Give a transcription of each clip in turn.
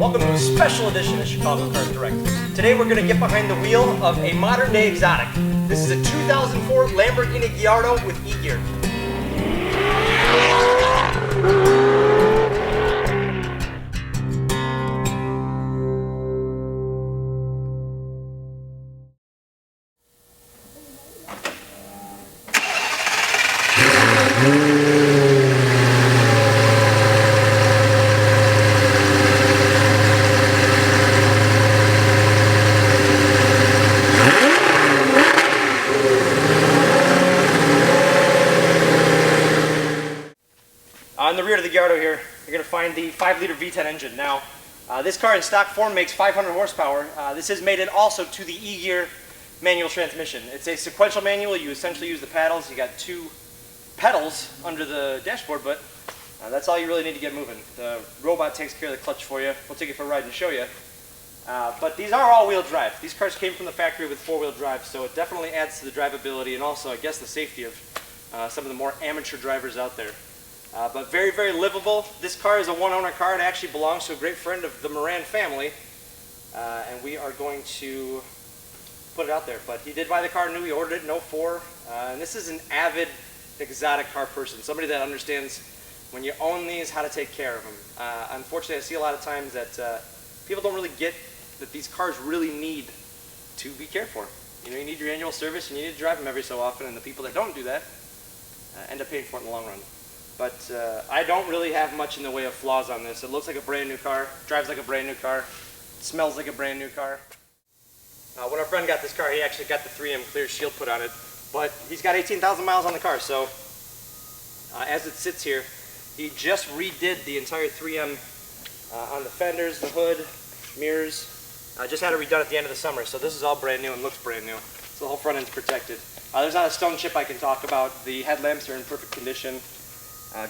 Welcome to a special edition of Chicago Cars Direct. Today we're going to get behind the wheel of a modern day exotic. This is a 2004 Lamborghini Gallardo with e-gear. On the rear of the Gallardo here, you're going to find the 5-liter V10 engine. Now, this car in stock form makes 500 horsepower. This is mated also to the e-gear manual transmission. It's a sequential manual. You essentially use the paddles. You got 2 pedals under the dashboard, but that's all you really need to get moving. The robot takes care of the clutch for you. We'll take it for a ride and show you. But these are all-wheel drive. These cars came from the factory with 4-wheel drive, so it definitely adds to the drivability and also, I guess, the safety of some of the more amateur drivers out there. But very, very livable. This car is a one-owner car. It actually belongs to a great friend of the Moran family, and we are going to put it out there. But he did buy the car new. He ordered it in 04, and this is an avid exotic car person, somebody that understands when you own these how to take care of them. Unfortunately, I see a lot of times that people don't really get that these cars really need to be cared for. You know, you need your annual service, and you need to drive them every so often, and the people that don't do that end up paying for it in the long run. But I don't really have much in the way of flaws on this. It looks like a brand new car, drives like a brand new car, smells like a brand new car. When our friend got this car, he actually got the 3M clear shield put on it, but he's got 18,000 miles on the car, so as it sits here, he just redid the entire 3M on the fenders, the hood, mirrors. Just had it redone at the end of the summer, so this is all brand new and looks brand new. So the whole front end's protected. There's not a stone chip I can talk about. The headlamps are in perfect condition.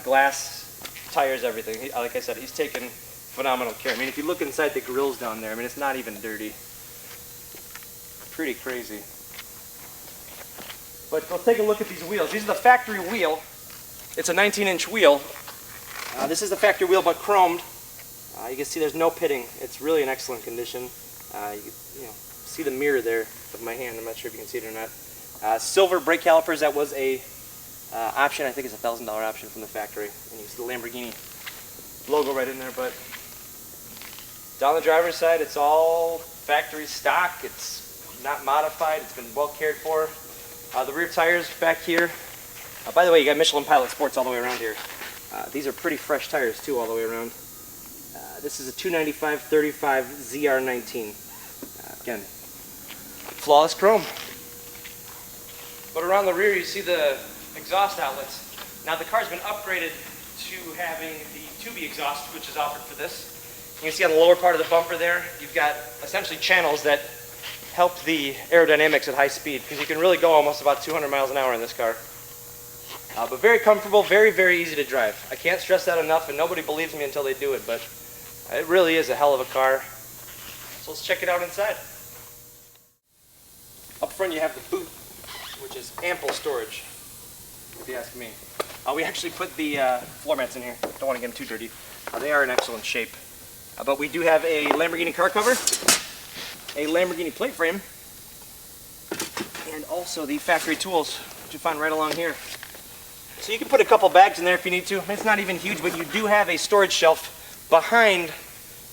Glass, tires, everything. Like I said, he's taken phenomenal care. I mean, if you look inside the grills down there, I mean, it's not even dirty. Pretty crazy. But let's take a look at these wheels. These are the factory wheel. It's a 19-inch wheel. This is the factory wheel, but chromed. You can see there's no pitting. It's really in excellent condition. You can, see the mirror there of my hand. I'm not sure if you can see it or not. Silver brake calipers. That was a option. I think it's a $1,000 option from the factory, and you see the Lamborghini logo right in there. But down the driver's side, it's all factory stock. It's not modified. It's been well cared for. The rear tires back here. By the way, you got Michelin Pilot Sports all the way around here. These are pretty fresh tires too, all the way around. This is a 295/35 ZR19. Again, flawless chrome. But around the rear, you see the exhaust outlets. Now the car's been upgraded to having the tubey exhaust, which is offered for this. You can see on the lower part of the bumper there, you've got essentially channels that help the aerodynamics at high speed, because you can really go almost about 200 miles an hour in this car. But very comfortable, very, very easy to drive. I can't stress that enough, and nobody believes me until they do it, but it really is a hell of a car. So let's check it out inside. Up front you have the boot, which is ample storage, if you ask me. We actually put the floor mats in here. Don't want to get them too dirty. They are in excellent shape. But we do have a Lamborghini car cover, a Lamborghini plate frame, and also the factory tools, which you find right along here. So you can put a couple bags in there if you need to. It's not even huge, but you do have a storage shelf behind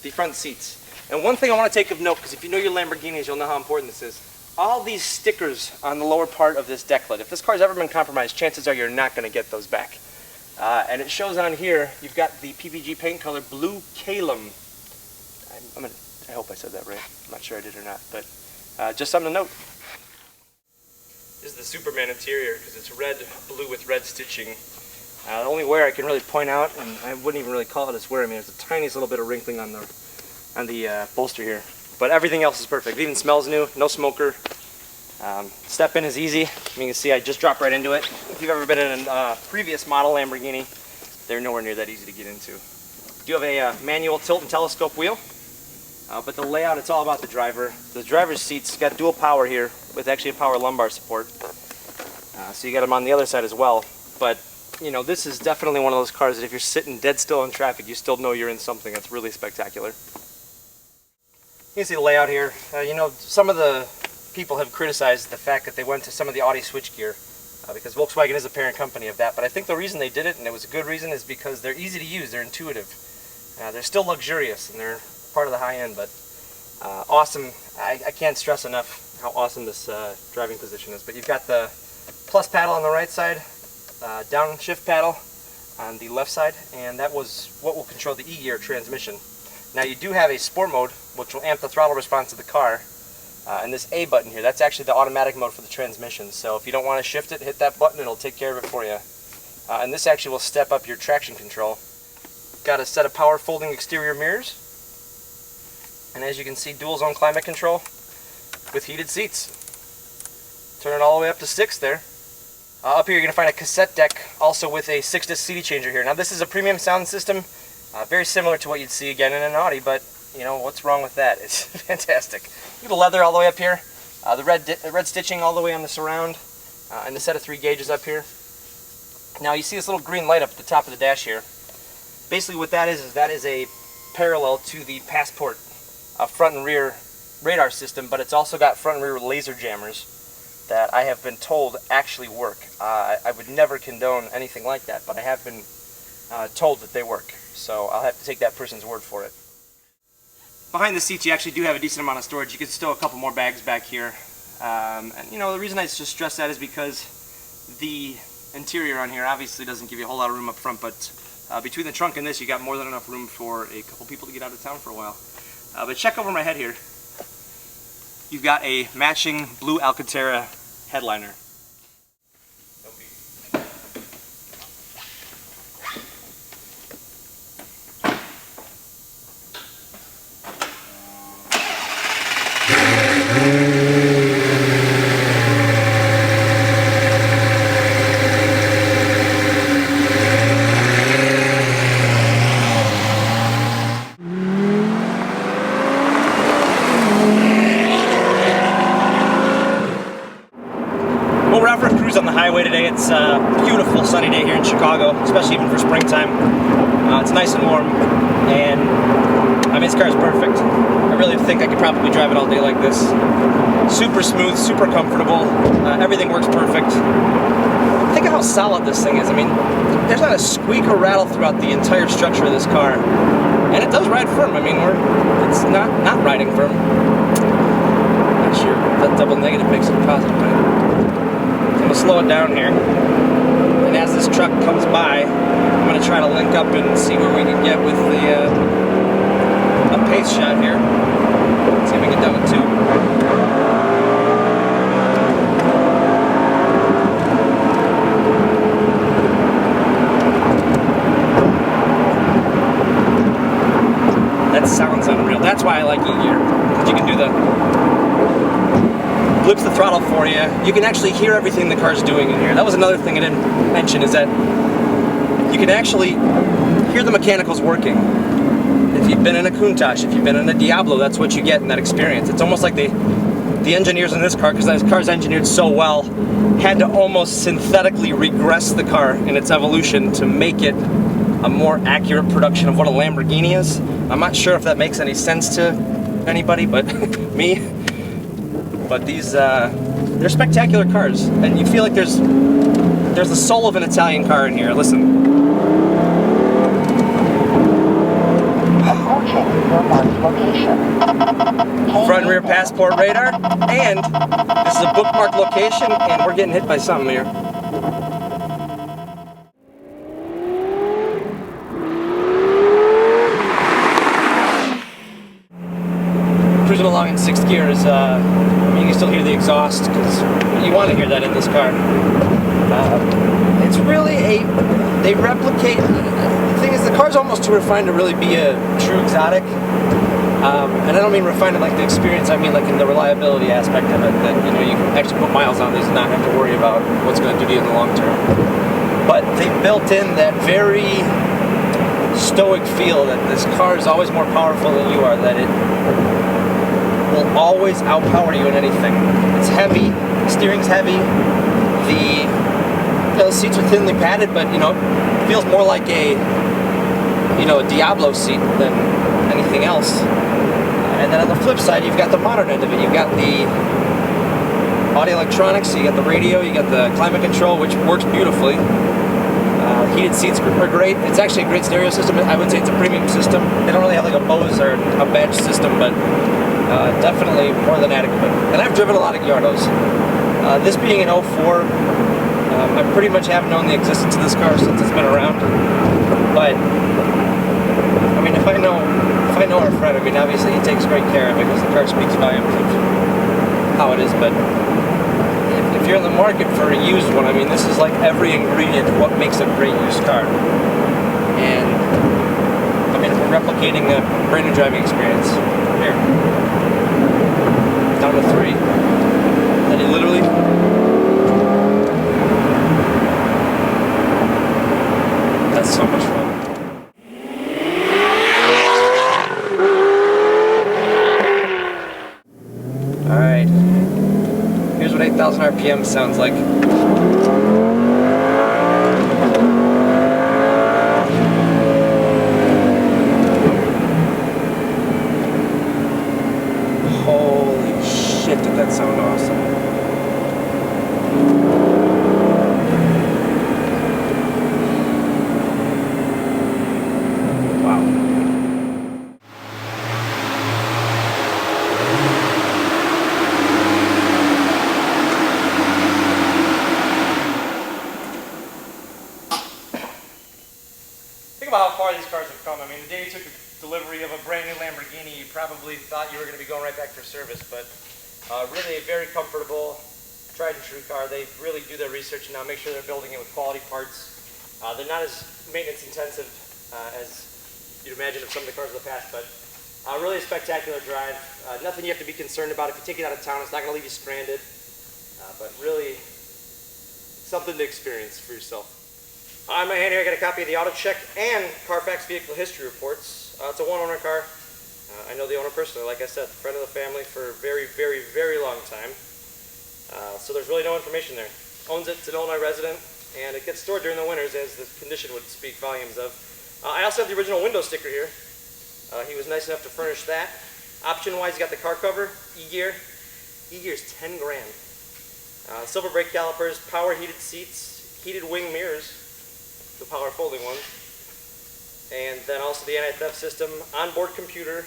the front seats. And one thing I want to take of note, because if you know your Lamborghinis, you'll know how important this is. All these stickers on the lower part of this deck lid, if this car's ever been compromised, chances are you're not going to get those back. And it shows on here, you've got the PPG paint color Blue Calum. I hope I said that right. I'm not sure I did or not, but just something to note. This is the Superman interior, because it's red, blue with red stitching. The only wear I can really point out, and I wouldn't even really call it as wear, I mean, there's a tiniest little bit of wrinkling on the bolster here. But everything else is perfect. It even smells new, no smoker. Step in is easy. You can see I just dropped right into it. If you've ever been in a previous model Lamborghini, they're nowhere near that easy to get into. You do have a manual tilt and telescope wheel, but the layout, it's all about the driver. The driver's seat's got dual power here with actually a power lumbar support. So you got them on the other side as well. But this is definitely one of those cars that if you're sitting dead still in traffic, you still know you're in something that's really spectacular. You can see the layout here. You know, some of the people have criticized the fact that they went to some of the Audi switchgear because Volkswagen is a parent company of that. But I think the reason they did it, and it was a good reason, is because they're easy to use, they're intuitive. They're still luxurious, and they're part of the high end, but awesome. I can't stress enough how awesome this driving position is. But you've got the plus paddle on the right side, downshift paddle on the left side, and that was what will control the E-gear transmission. Now you do have a sport mode, which will amp the throttle response of the car, and this A button here, that's actually the automatic mode for the transmission. So if you don't want to shift it, hit that button, it'll take care of it for you. And this actually will step up your traction control. Got a set of power folding exterior mirrors, and as you can see, dual zone climate control with heated seats. Turn it all the way up to 6 there. Up here you're going to find a cassette deck, also with a 6-disc CD changer here. Now this is a premium sound system, very similar to what you'd see again in an Audi, but you know, what's wrong with that? It's fantastic. You have the leather all the way up here, the red stitching all the way on the surround, and the set of 3 gauges up here. Now you see this little green light up at the top of the dash here. Basically what that is a parallel to the Passport front and rear radar system, but it's also got front and rear laser jammers that I have been told actually work. I would never condone anything like that, but I have been told that they work. So I'll have to take that person's word for it. Behind the seats you actually do have a decent amount of storage. You can stow a couple more bags back here. And you know, the reason I just stress that is because the interior on here obviously doesn't give you a whole lot of room up front, but between the trunk and this you got more than enough room for a couple people to get out of town for a while. But check over my head here. You've got a matching blue Alcantara headliner. Well, we're out for a cruise on the highway today. It's a beautiful sunny day here in Chicago, especially even for springtime. It's nice and warm, and I mean, this car is perfect. I really think I could probably drive it all day like this. Super smooth, super comfortable, everything works perfect. Think of how solid this thing is. I mean, there's not a squeak or rattle throughout the entire structure of this car. And it does ride firm. I mean, it's not riding firm. Not sure that double negative makes it positive, but I'm going to slow it down here, and as this truck comes by, I'm going to try to link up and see where we can get with the a pace shot here. Let's see if we can get down to 2. That sounds unreal. That's why I like E-gear, because you can do the blips the throttle for you. You can actually hear everything the car's doing in here. That was another thing I didn't mention, is that you can actually hear the mechanicals working. If you've been in a Countach, if you've been in a Diablo, that's what you get in that experience. It's almost like the engineers in this car, because this car's engineered so well, had to almost synthetically regress the car in its evolution to make it a more accurate production of what a Lamborghini is. I'm not sure if that makes any sense to anybody but me. But these, they're spectacular cars, and you feel like there's the soul of an Italian car in here. Listen. Front and rear Passport radar, and this is a bookmarked location, and we're getting hit by something here. Cruising along in 6th gear is, you can still hear the exhaust, because you want to hear that in this car. It's really they replicate, the thing is the car's almost too refined to really be a true exotic. And I don't mean refined in like the experience, I mean like in the reliability aspect of it, that you know, you can actually put miles on these and not have to worry about what's going to do to you in the long term. But they built in that very stoic feel that this car is always more powerful than you are, that it will always outpower you in anything. It's heavy, the steering's heavy, the seats are thinly padded, but you know, it feels more like a Diablo seat than anything else. And then on the flip side, you've got the modern end of it. You've got the audio electronics, you got the radio, you got the climate control, which works beautifully. Heated seats are great. It's actually a great stereo system. I would say it's a premium system. They don't really have like a Bose or a badge system, but definitely more than adequate. And I've driven a lot of Gallardos. This being an 04, I pretty much have known the existence of this car since it's been around. But I mean, if I know our friend, I mean, obviously he takes great care of it because the car speaks volumes of how it is. But if you're in the market for a used one, I mean, this is like every ingredient of what makes a great used car. And I mean, if we're replicating a brand new driving experience here, down to 3, then you literally that's so much fun. All right. Here's what 8,000 RPM sounds like. Holy shit, did that sound awesome. Think about how far these cars have come. I mean, the day you took delivery of a brand new Lamborghini, you probably thought you were going to be going right back for service, but really a very comfortable, tried and true car. They really do their research and now make sure they're building it with quality parts. They're not as maintenance intensive as you'd imagine of some of the cars of the past, but really a spectacular drive. Nothing you have to be concerned about. If you take it out of town, it's not going to leave you stranded, but really something to experience for yourself. On my hand here, I got a copy of the auto check and Carfax vehicle history reports. It's a one-owner car. I know the owner personally, like I said, friend of the family for a very, very, very long time. So there's really no information there. Owns it, it's an Illinois resident, and it gets stored during the winters, as the condition would speak volumes of. I also have the original window sticker here. He was nice enough to furnish that. Option-wise, you got the car cover, E-gear. E-gear's 10 grand. Silver brake calipers, power heated seats, heated wing mirrors, the power folding ones, and then also the anti-theft system, onboard computer,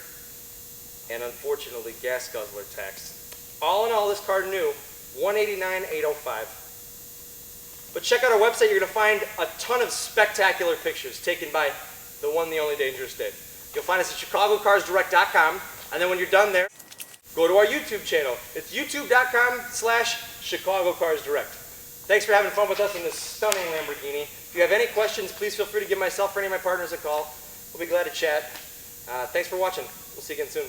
and unfortunately gas guzzler tax. All in all, this car new, $189,805. But check out our website. You're going to find a ton of spectacular pictures taken by the one, the only Dangerous Dave. You'll find us at chicagocarsdirect.com, and then when you're done there, go to our YouTube channel. It's youtube.com/chicagocarsdirect. Thanks for having fun with us in this stunning Lamborghini. If you have any questions, please feel free to give myself or any of my partners a call. We'll be glad to chat. Thanks for watching. We'll see you again soon.